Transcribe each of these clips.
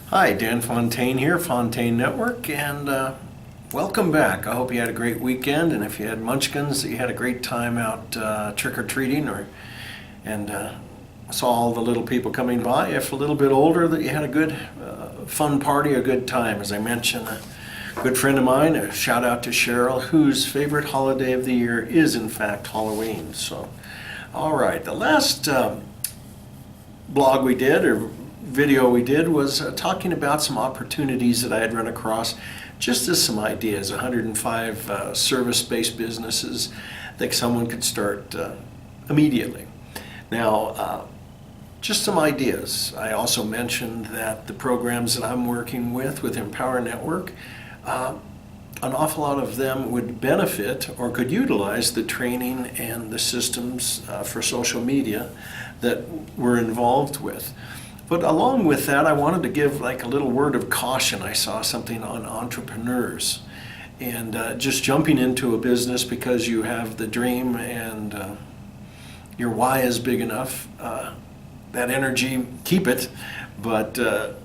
Hi, Dan Fontaine here, Fontaine Network, and welcome back. I hope you had a great weekend, and if you had munchkins, that you had a great time out trick-or-treating, and saw all the little people coming by. If a little bit older, that you had a good, fun party, a good time. As I mentioned, a good friend of mine, a shout out to Cheryl, whose favorite holiday of the year is, in fact, Halloween. So, all right, the last blog we did, or video we did, was talking about some opportunities that I had run across, just as some ideas. 105 service-based businesses that someone could start immediately. Now, just some ideas. I also mentioned that the programs that I'm working with Empower Network, an awful lot of them would benefit or could utilize the training and the systems for social media that we're involved with. But along with that, I wanted to give like a little word of caution. I saw something on entrepreneurs and just jumping into a business because you have the dream and your why is big enough. That energy, keep it, but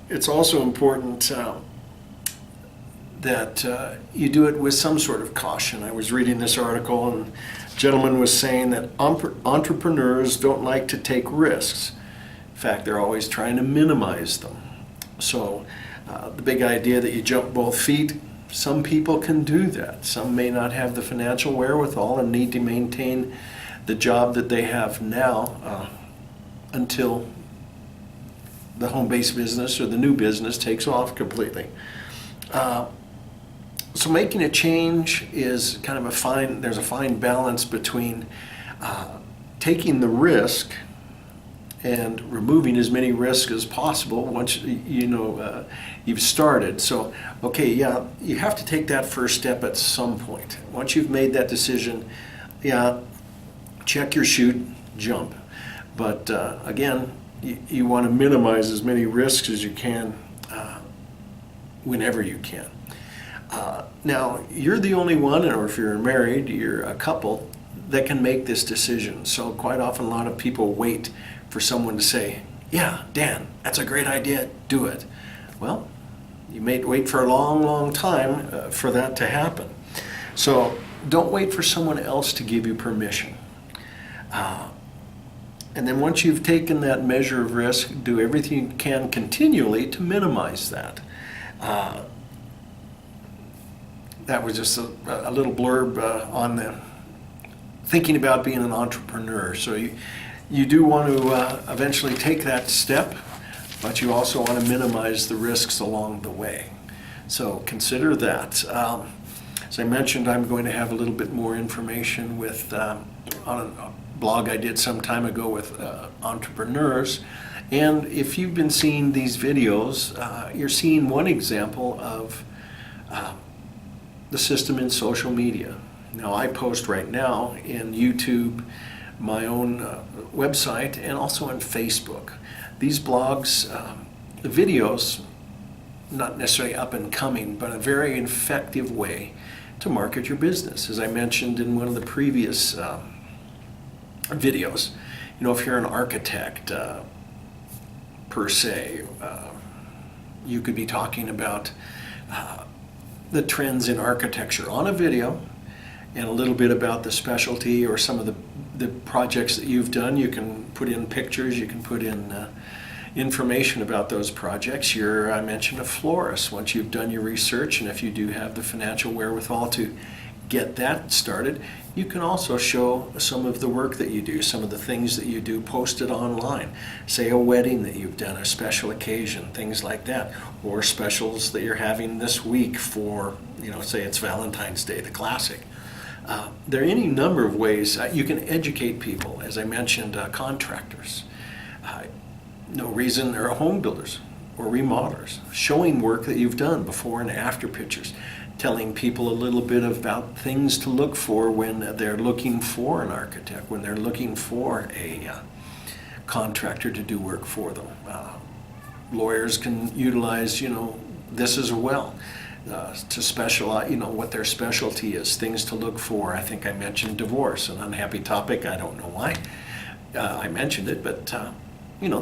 it's also important that you do it with some sort of caution. I was reading this article, and a gentleman was saying that entrepreneurs don't like to take risks. In fact, they're always trying to minimize them. So the big idea that you jump both feet, some people can do that. Some may not have the financial wherewithal and need to maintain the job that they have now until the home-based business or the new business takes off completely. So making a change is kind of there's a fine balance between taking the risk and removing as many risks as possible once you've started. So, okay, yeah, you have to take that first step at some point. Once you've made that decision, yeah, check your chute, jump. But again, you want to minimize as many risks as you can whenever you can. Now, you're the only one, or if you're married, you're a couple, that can make this decision. So quite often a lot of people wait for someone to say, yeah, Dan, that's a great idea, do it. Well, you may wait for a long, long time for that to happen. So don't wait for someone else to give you permission. And then once you've taken that measure of risk, do everything you can continually to minimize that. That was just a little blurb on the thinking about being an entrepreneur. So you do want to eventually take that step, but you also want to minimize the risks along the way. So consider that. As I mentioned, I'm going to have a little bit more information with on a blog I did some time ago with entrepreneurs. And if you've been seeing these videos, you're seeing one example of the system in social media. Now, I post right now in YouTube, my own website, and also on Facebook. These blogs, the videos, not necessarily up and coming, but a very effective way to market your business. As I mentioned in one of the previous videos, if you're an architect per se, you could be talking about the trends in architecture on a video, and a little bit about the specialty or some of the projects that you've done. You can put in pictures, you can put in information about those projects. I mentioned a florist. Once you've done your research, and if you do have the financial wherewithal to get that started, you can also show some of the work that you do, some of the things that you do posted online. Say a wedding that you've done, a special occasion, things like that, or specials that you're having this week for, say it's Valentine's Day, the classic. There are any number of ways you can educate people. As I mentioned, contractors. No reason, or home builders or remodelers, showing work that you've done, before and after pictures, telling people a little bit about things to look for when they're looking for an architect, when they're looking for a contractor to do work for them. Lawyers can utilize, this as well. To specialize, what their specialty is, things to look for. I think I mentioned divorce, an unhappy topic. I don't know why I mentioned it, but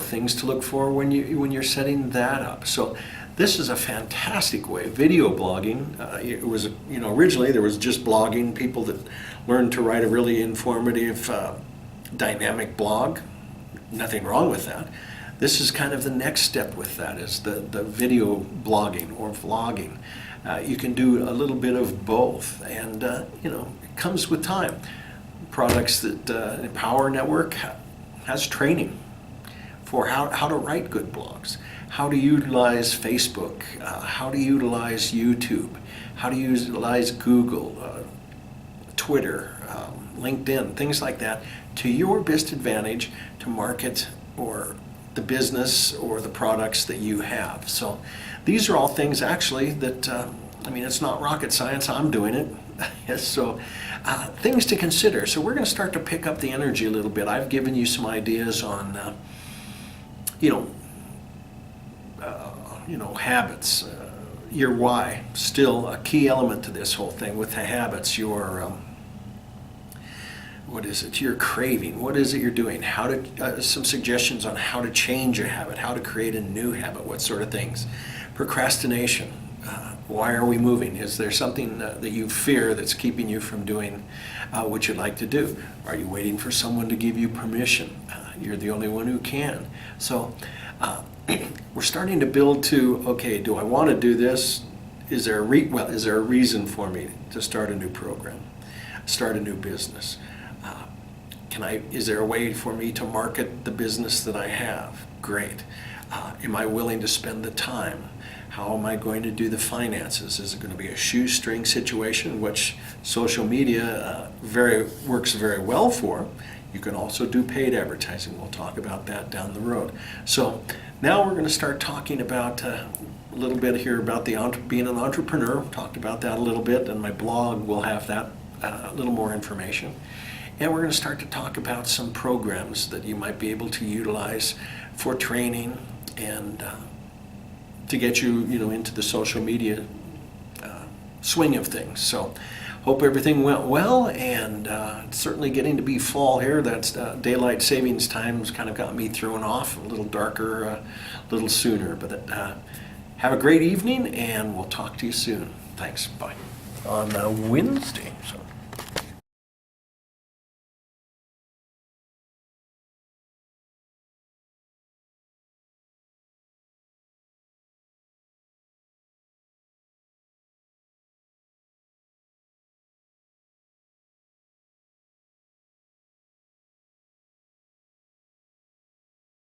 things to look for when you're setting that up. So this is a fantastic way. Video blogging, it was, originally there was just blogging, people that learned to write a really informative, dynamic blog. Nothing wrong with that. This is kind of the next step with that, is the video blogging or vlogging. You can do a little bit of both, and it comes with time. Products that Empower Network has training for how to write good blogs, how to utilize Facebook, how to utilize YouTube, how to utilize Google, Twitter, LinkedIn, things like that, to your best advantage to market or the business or the products that you have. So these are all things actually that, it's not rocket science, I'm doing it. So things to consider. So we're going to start to pick up the energy a little bit. I've given you some ideas on, habits. Your why, still a key element to this whole thing with the habits. Your what is it? Your craving. What is it you're doing? How to some suggestions on how to change a habit, how to create a new habit, what sort of things. Procrastination. Why are we moving? Is there something that you fear that's keeping you from doing what you'd like to do? Are you waiting for someone to give you permission? You're the only one who can. So we're starting to build to, okay, do I want to do this? Is there a reason for me to start a new program, start a new business? Is there a way for me to market the business that I have? Great. Am I willing to spend the time? How am I going to do the finances? Is it going to be a shoestring situation, which social media works very well for? You can also do paid advertising. We'll talk about that down the road. So now we're going to start talking about a little bit here about being an entrepreneur. Talked about that a little bit, and my blog will have that a little more information. And we're going to start to talk about some programs that you might be able to utilize for training and to get you, into the social media swing of things. So hope everything went well, and it's certainly getting to be fall here. That's daylight savings time's kind of got me thrown off a little darker, a little sooner. But have a great evening, and we'll talk to you soon. Thanks. Bye. On Wednesday. So.